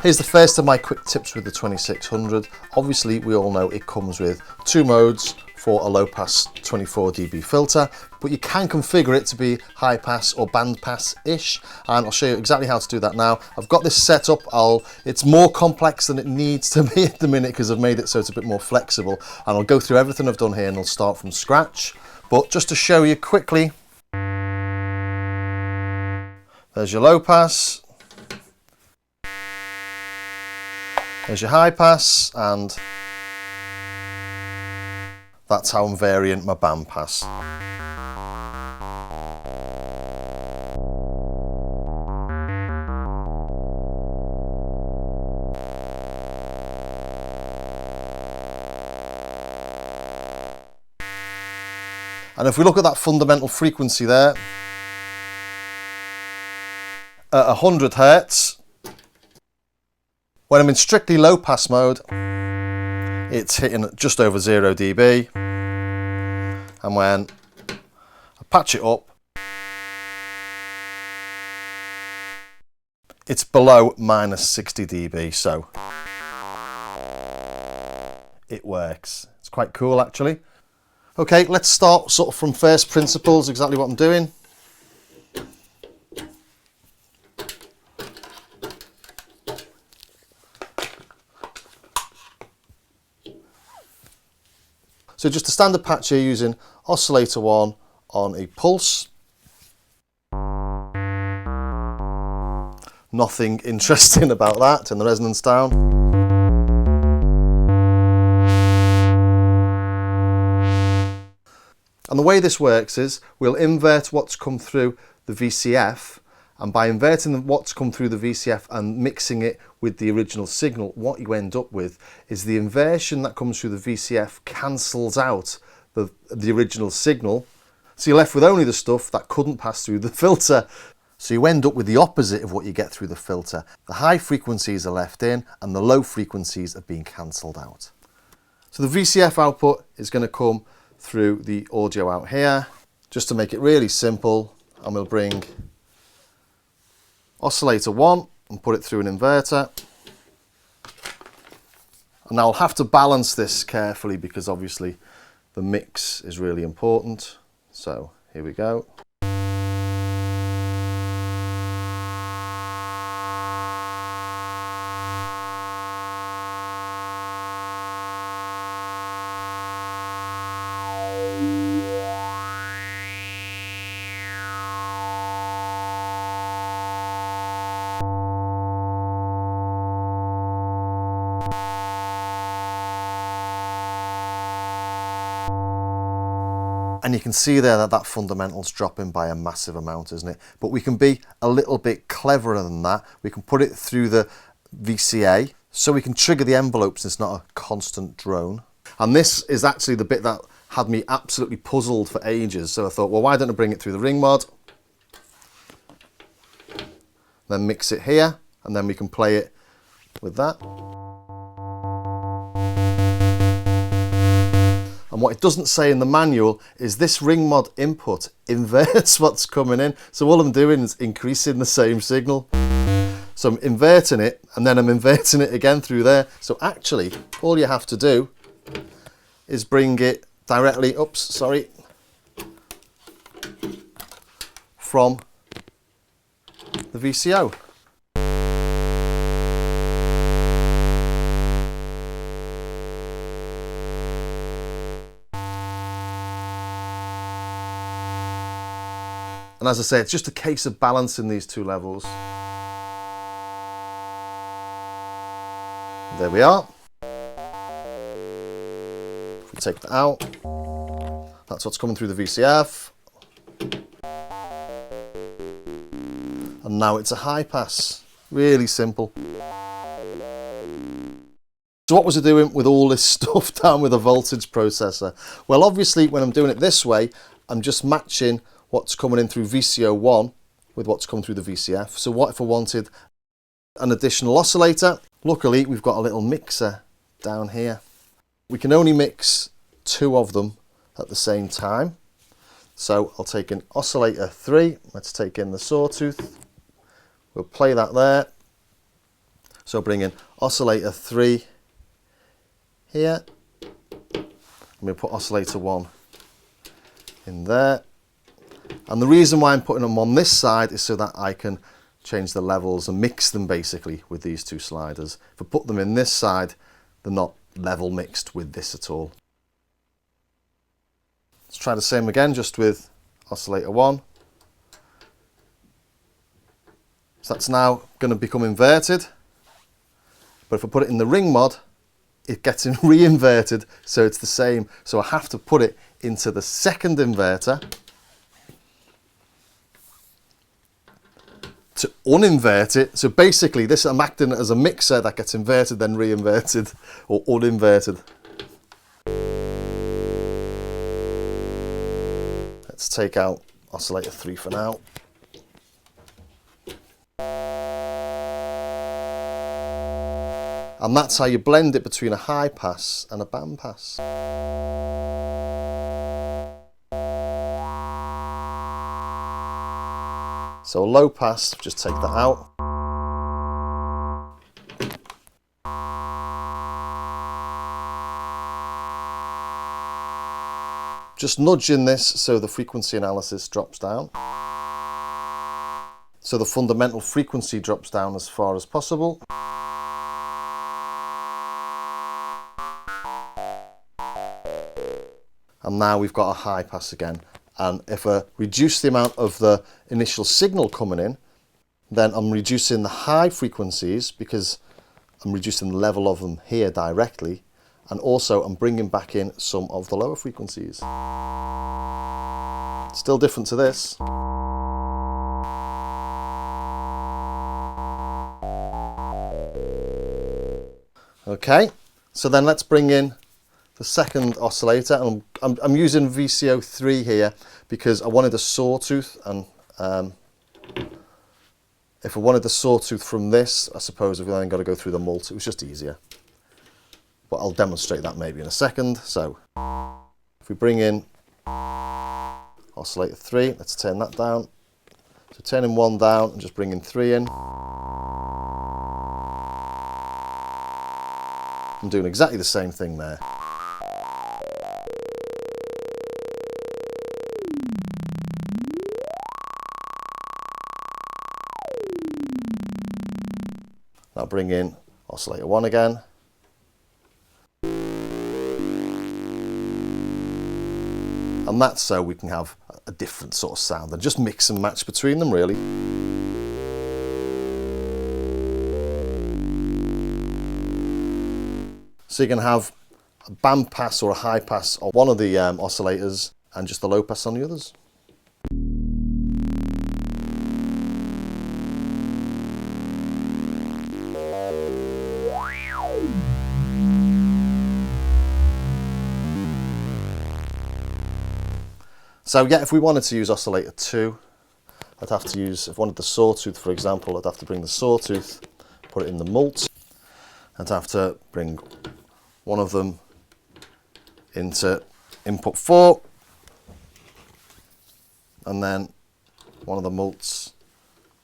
Here's the first of my quick tips with the 2600. Obviously, we all know it comes with 2 modes for a low pass 24 dB filter, but you can configure it to be high pass or band pass-ish, and I'll show you exactly how to do that now. I've got this set up. It's more complex than it needs to be at the minute because I've made it so it's a bit more flexible, and I'll go through everything I've done here and I'll start from scratch. But just to show you quickly, there's your low pass, there's your high pass, and that's how I'm varying my band pass. And if we look at that fundamental frequency there, at 100 Hertz, when I'm in strictly low pass mode, it's hitting just over 0 dB. And when I patch it up, it's below minus 60 dB, so it works. It's quite cool actually. Okay, let's start sort of from first principles, exactly what I'm doing. So just a standard patch here using oscillator 1 on a pulse. Nothing interesting about that. Turn the resonance down. And the way this works is we'll invert what's come through the VCF, and by inverting what's come through the VCF and mixing it with the original signal, what you end up with is the inversion that comes through the VCF cancels out the original signal. So you're left with only the stuff that couldn't pass through the filter. So you end up with the opposite of what you get through the filter. The high frequencies are left in and the low frequencies are being cancelled out. So the VCF output is going to come through the audio out here. Just to make it really simple, and we'll bring oscillator 1 and put it through an inverter. And now I'll have to balance this carefully because obviously the mix is really important. So here we go. And you can see there that that fundamental's dropping by a massive amount, isn't it? But we can be a little bit cleverer than that. We can put it through the VCA, so we can trigger the envelopes. It's not a constant drone. And this is actually the bit that had me absolutely puzzled for ages. So I thought, well, why don't I bring it through the ring mod? Then mix it here, and then we can play it with that. And what it doesn't say in the manual is this ring mod input inverts what's coming in. So all I'm doing is increasing the same signal. So I'm inverting it and then I'm inverting it again through there. So actually all you have to do is bring it directly, from the VCO. And as I say, it's just a case of balancing these two levels. There we are. If we take that out, that's what's coming through the VCF. And now it's a high pass. Really simple. So what was I doing with all this stuff down with a voltage processor? Well, obviously when I'm doing it this way, I'm just matching what's coming in through VCO1 with what's coming through the VCF. So what if I wanted an additional oscillator? Luckily, we've got a little mixer down here. We can only mix 2 of them at the same time. So I'll take in oscillator 3. Let's take in the sawtooth. We'll play that there. So bring in oscillator 3 here, and we'll put oscillator 1 in there. And the reason why I'm putting them on this side is so that I can change the levels and mix them basically with these two sliders. If I put them in this side, they're not level mixed with this at all. Let's try the same again, just with oscillator 1. So that's now going to become inverted. But if I put it in the ring mod, it gets re-inverted, so it's the same. So I have to put it into the second inverter to uninvert it. So basically this, I'm acting as a mixer that gets inverted then re-inverted or uninverted. Let's take out oscillator 3 for now. And that's how you blend it between a high pass and a band pass. So a low pass, just take that out. Just nudging this so the frequency analysis drops down. So the fundamental frequency drops down as far as possible. And now we've got a high pass again. And if I reduce the amount of the initial signal coming in, then I'm reducing the high frequencies because I'm reducing the level of them here directly. And also I'm bringing back in some of the lower frequencies. Still different to this. Okay, so then let's bring in the second oscillator, and I'm using VCO 3 here because I wanted a sawtooth, and if I wanted the sawtooth from this, I suppose I've then got to go through the mult. It was just easier. But I'll demonstrate that maybe in a second. So if we bring in oscillator 3, let's turn that down. So turning 1 down and just bringing 3 in. I'm doing exactly the same thing there. Now bring in oscillator 1 again. And that's so we can have a different sort of sound and just mix and match between them really. So you can have a band pass or a high pass on one of the oscillators and just a low pass on the others. So yeah, if we wanted to use oscillator 2, I'd have to use, if I wanted the sawtooth for example, I'd have to bring the sawtooth, put it in the mult. I'd have to bring one of them into input 4, and then one of the mults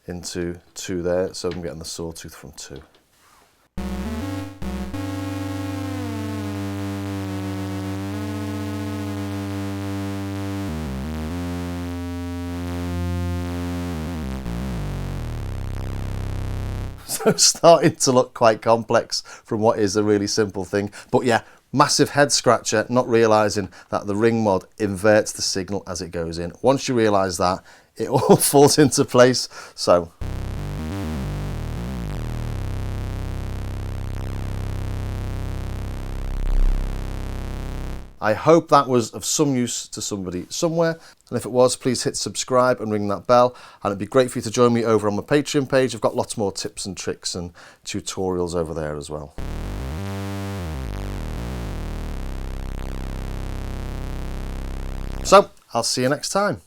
into 2 there, so I'm getting the sawtooth from 2. So starting to look quite complex from what is a really simple thing. But yeah, massive head scratcher, not realising that the ring mod inverts the signal as it goes in. Once you realise that, it all falls into place. So I hope that was of some use to somebody somewhere, and if it was, please hit subscribe and ring that bell, and it'd be great for you to join me over on my Patreon page. I've got lots more tips and tricks and tutorials over there as well. So I'll see you next time.